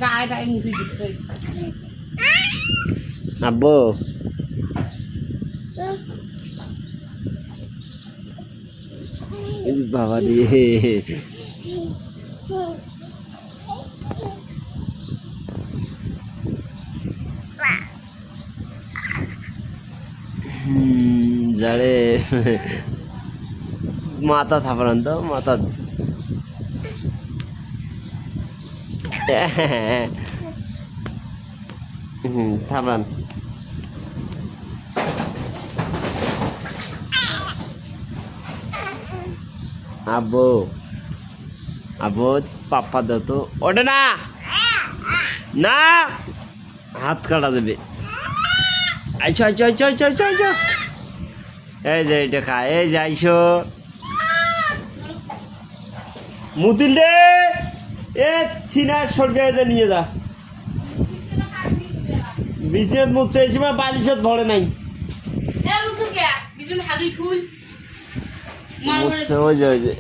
গায়ে গায়ে মুছে দিচ্ছে আব্বু বাবা রে যারে মাথা থাপড়ান তো মাথা থাপড়ান আব্বু আব্বু পাপ্পা দাও তো ওটা না না হাত কাটা দেবে আইছো আইছো আইছো আইছো আইছো আইছো এই যে এটা খা এই যে আইসো মুতিল রে এ সিনা সরকার নিয়ে যা বিজনেস মুখছে এই সময় বালিশত ভরে নাই মুখছে ওই যে